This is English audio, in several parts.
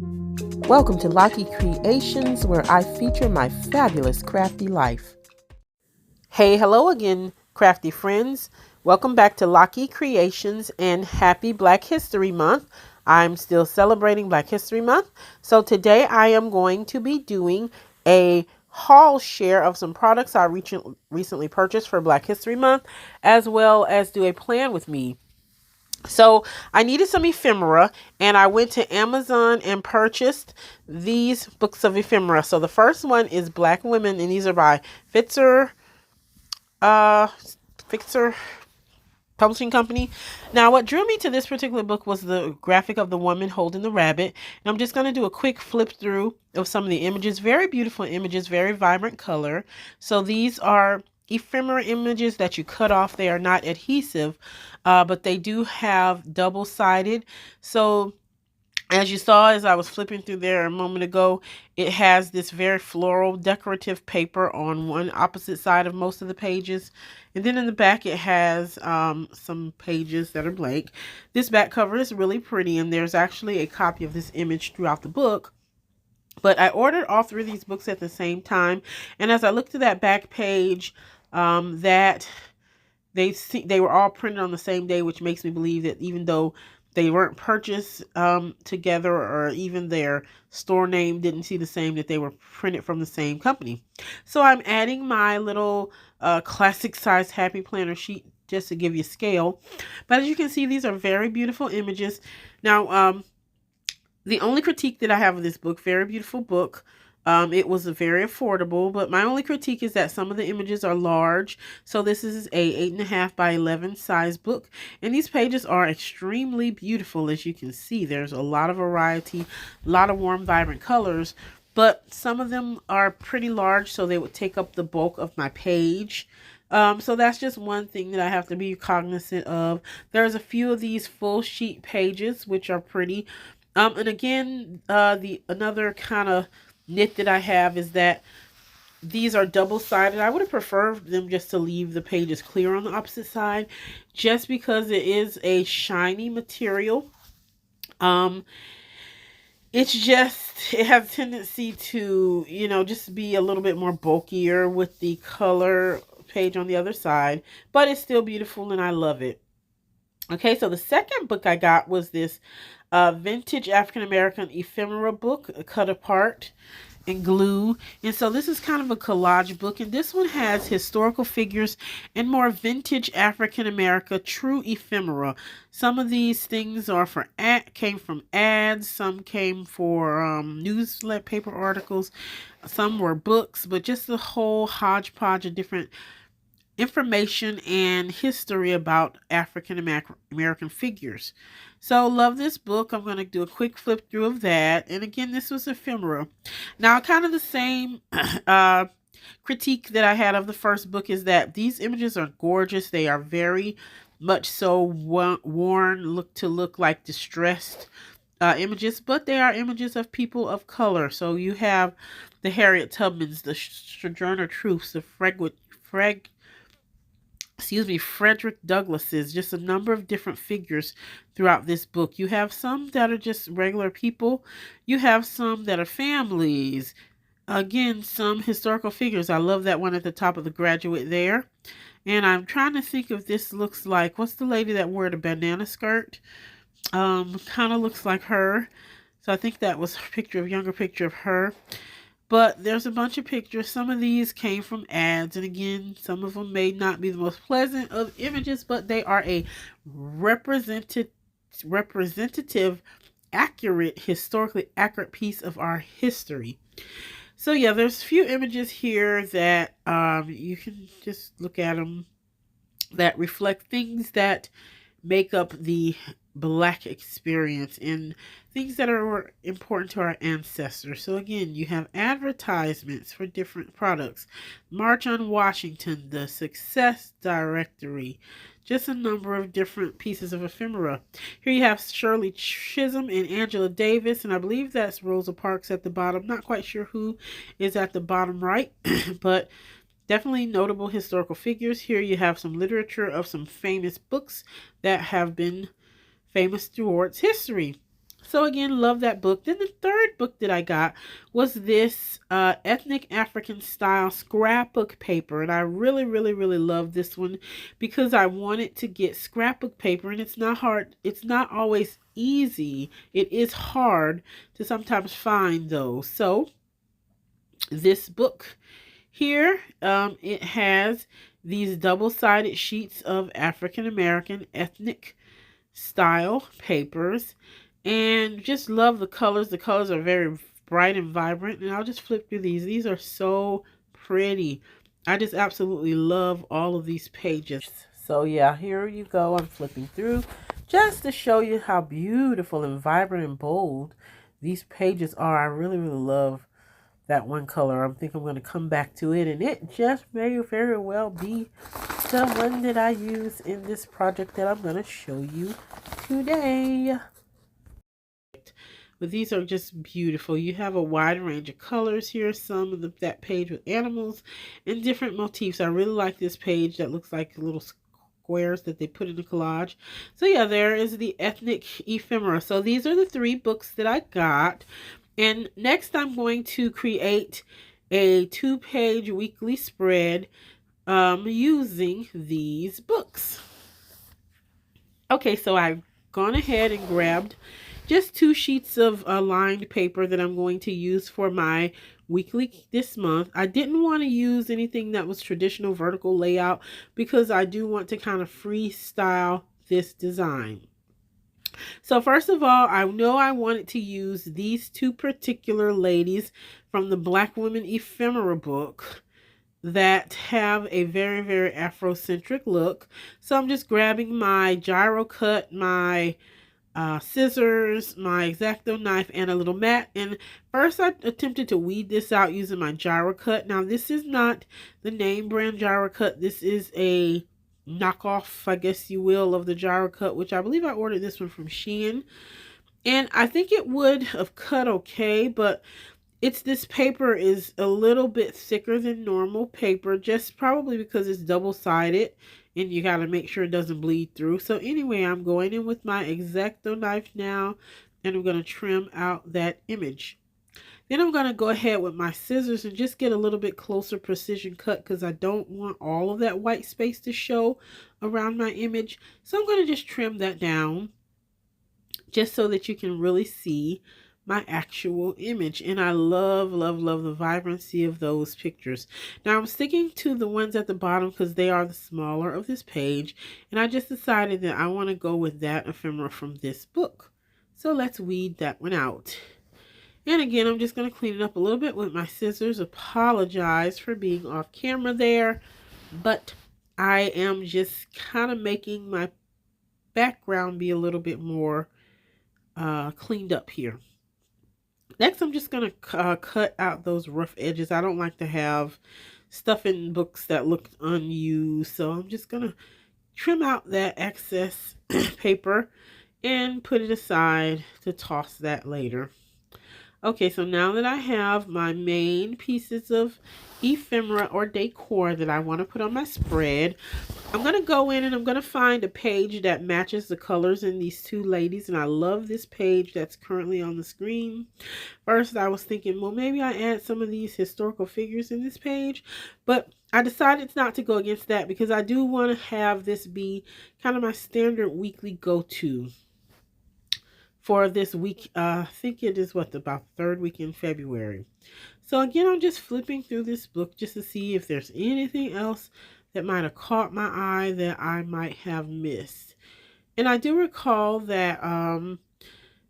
Welcome to Locky Creations, where I feature my fabulous crafty life. Hey, hello again, crafty friends. Welcome back to Locky Creations and happy Black History Month. I'm still celebrating Black History Month. So today I am going to be doing a haul share of some products I recently purchased for Black History Month, as well as do a plan with me. So I needed some ephemera, and I went to Amazon and purchased these books of ephemera. So the first one is Black Women, and these are by Fitzer Fixer Publishing Company. Now, what drew me to this particular book was the graphic of the woman holding the rabbit. And I'm just going to do a quick flip through of some of the images. Very beautiful images, very vibrant color. So these are ephemera images that you cut off. They are not adhesive, but they do have double-sided. So as you saw, as I was flipping through there a moment ago, it has this very floral decorative paper on one opposite side of most of the pages. And then in the back, it has some pages that are blank. This back cover is really pretty, and there's actually a copy of this image throughout the book. But I ordered all three of these books at the same time. And as I looked at that back page, that they were all printed on the same day, which makes me believe that even though they weren't purchased together, or even their store name didn't see the same, that they were printed from the same company. So I'm adding my little classic size happy planner sheet just to give you scale. But as you can see, these are very beautiful images. Now, the only critique that I have of this book, very beautiful book. It was very affordable, but my only critique is that some of the images are large. So this is a 8.5 by 11 size book, and these pages are extremely beautiful. As you can see, there's a lot of variety, a lot of warm, vibrant colors, but some of them are pretty large, so they would take up the bulk of my page. So that's just one thing that I have to be cognizant of. There's a few of these full sheet pages, which are pretty. And again, another kind of nit that I have is that these are double-sided. I would have preferred them just to leave the pages clear on the opposite side, just because it is a shiny material. It has a tendency to, just be a little bit more bulkier with the color page on the other side, but it's still beautiful and I love it. Okay, so the second book I got was this vintage African American ephemera book, cut apart and glue. And so this is kind of a collage book, and this one has historical figures and more vintage African America true ephemera. Some of these things are came from ads, some came for newspaper articles, some were books, but just a whole hodgepodge of different information and history about African American figures. So love this book. I'm going to do a quick flip through of that. And again, this was ephemera. Now, kind of the same critique that I had of the first book is that these images are gorgeous. They are very much so worn, look like distressed images, but they are images of people of color. So you have the Harriet Tubmans, the Sojourner Truths, the Frederick Douglasses, just a number of different figures throughout this book. You have some that are just regular people. You have some that are families. Again, some historical figures. I love that one at the top of the graduate there. And I'm trying to think if this looks like, what's the lady that wore the banana skirt? Kind of looks like her. So I think that was younger picture of her. But there's a bunch of pictures. Some of these came from ads. And again, some of them may not be the most pleasant of images, but they are a representative, historically accurate piece of our history. So yeah, there's a few images here that you can just look at them that reflect things that make up the Black experience and things that are important to our ancestors. So again, you have advertisements for different products, March on Washington, the Success Directory, just a number of different pieces of ephemera. Here you have Shirley Chisholm and Angela Davis, and I believe that's Rosa Parks at the bottom. Not quite sure who is at the bottom right, but definitely notable historical figures. Here you have some literature of some famous books that have been famous towards history. So again, love that book. Then the third book that I got was this ethnic African style scrapbook paper. And I really, really, really love this one because I wanted to get scrapbook paper, and it's not hard. It's not always easy. It is hard to sometimes find those. So this book here, it has these double-sided sheets of African American ethnic style papers, and just love the colors. The colors are very bright and vibrant, and I'll just flip through these. These are so pretty. I just absolutely love all of these pages. So yeah, here you go. I'm flipping through just to show you how beautiful and vibrant and bold these pages are. I really, really love that one color. I think I'm going to come back to it, and it just may very well be the one that I use in this project that I'm going to show you today. But these are just beautiful. You have a wide range of colors here. Some of that page with animals and different motifs. I really like this page that looks like little squares that they put in the collage. So yeah, there is the ethnic ephemera. So these are the three books that I got. And next I'm going to create a 2-page weekly spread using these books. Okay, so I've gone ahead and grabbed just 2 sheets of lined paper that I'm going to use for my weekly this month. I didn't want to use anything that was traditional vertical layout because I do want to kind of freestyle this design. So first of all, I know I wanted to use these 2 particular ladies from the Black Women Ephemera book that have a very, very Afrocentric look. So I'm just grabbing my gyro cut, my scissors, my X-Acto knife, and a little mat. And first I attempted to weed this out using my gyro cut. Now this is not the name brand gyro cut. This is a knockoff, I guess you will, of the gyro cut, which I believe I ordered this one from Shein. And I think it would have cut okay, but this paper is a little bit thicker than normal paper, just probably because it's double-sided and you got to make sure it doesn't bleed through. So anyway, I'm going in with my X-Acto knife now, and I'm going to trim out that image. Then I'm going to go ahead with my scissors and just get a little bit closer precision cut because I don't want all of that white space to show around my image. So I'm going to just trim that down just so that you can really see my actual image. And I love, love, love the vibrancy of those pictures. Now I'm sticking to the ones at the bottom because they are the smaller of this page. And I just decided that I want to go with that ephemera from this book. So let's weed that one out. And again, I'm just going to clean it up a little bit with my scissors. Apologize for being off camera there, but I am just kind of making my background be a little bit more cleaned up here. Next, I'm just going to cut out those rough edges. I don't like to have stuff in books that look unused, so I'm just going to trim out that excess paper and put it aside to toss that later. Okay, so now that I have my main pieces of ephemera or decor that I want to put on my spread, I'm going to go in and I'm going to find a page that matches the colors in these 2 ladies. And I love this page that's currently on the screen. First, I was thinking, well, maybe I add some of these historical figures in this page. But I decided not to go against that because I do want to have this be kind of my standard weekly go-to for this week. I think it is about the 3rd week in February. So again, I'm just flipping through this book just to see if there's anything else that might have caught my eye that I might have missed. And I do recall that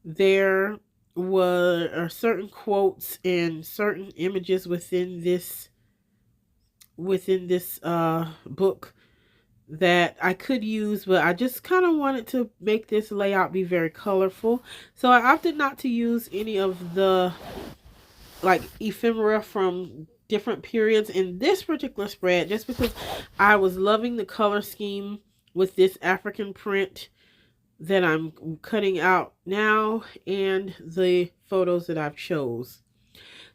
there were certain quotes and certain images within this book that I could use, but I just kind of wanted to make this layout be very colorful. So I opted not to use any of the ephemera from different periods in this particular spread, just because I was loving the color scheme with this African print that I'm cutting out now and the photos that I've chose.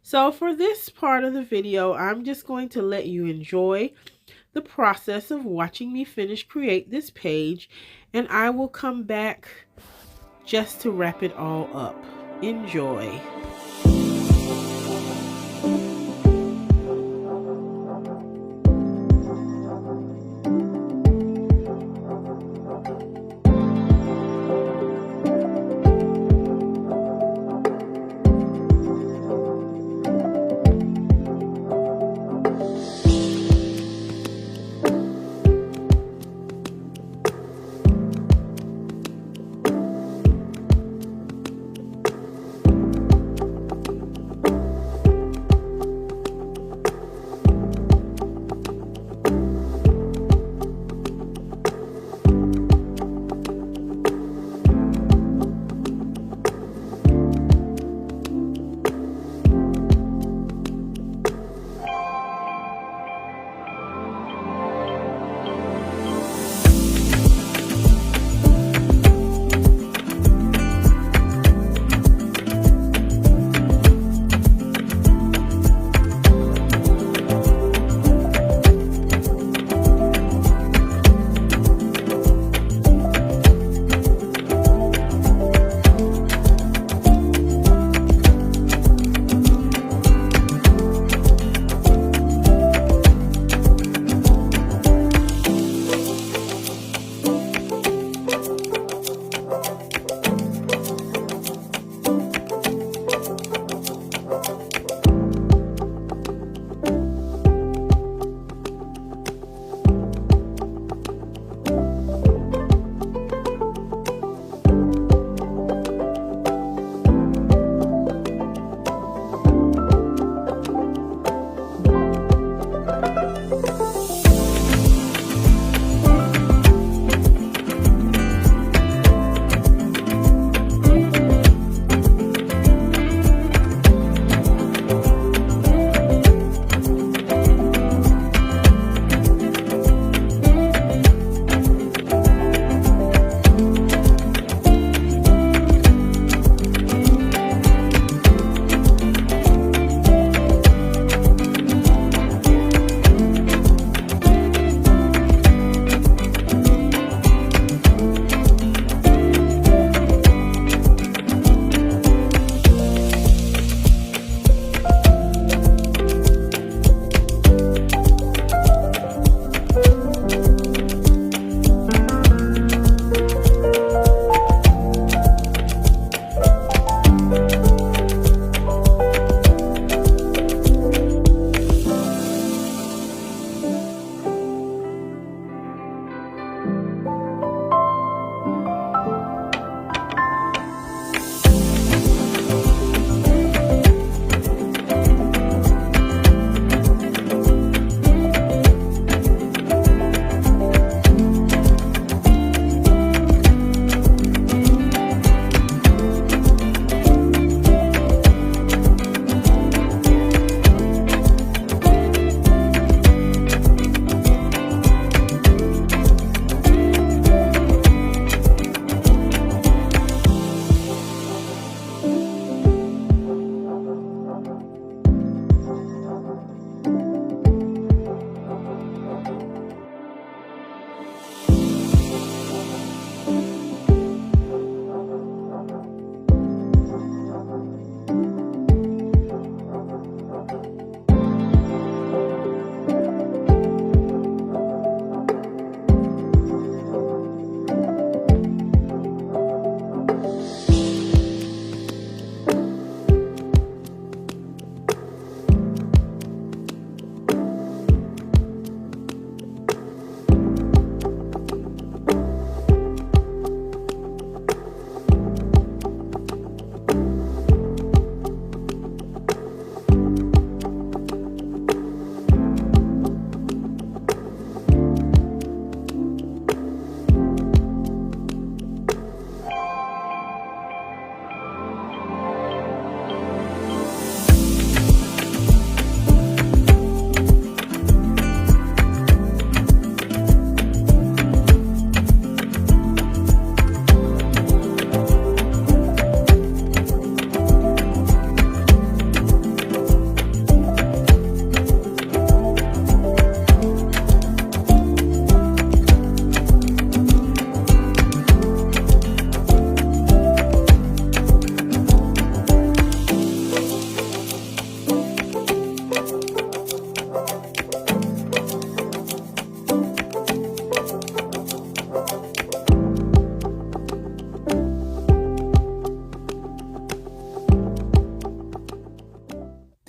So for this part of the video, I'm just going to let you enjoy the process of watching me create this page, and I will come back just to wrap it all up. Enjoy.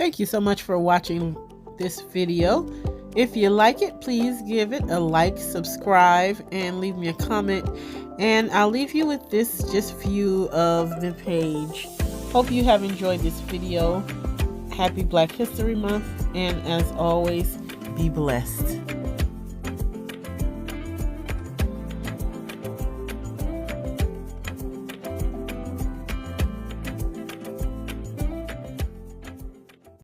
Thank you so much for watching this video. If you like it, please give it a like, subscribe, and leave me a comment. And I'll leave you with this just view of the page. Hope you have enjoyed this video. Happy Black History Month, and as always, be blessed.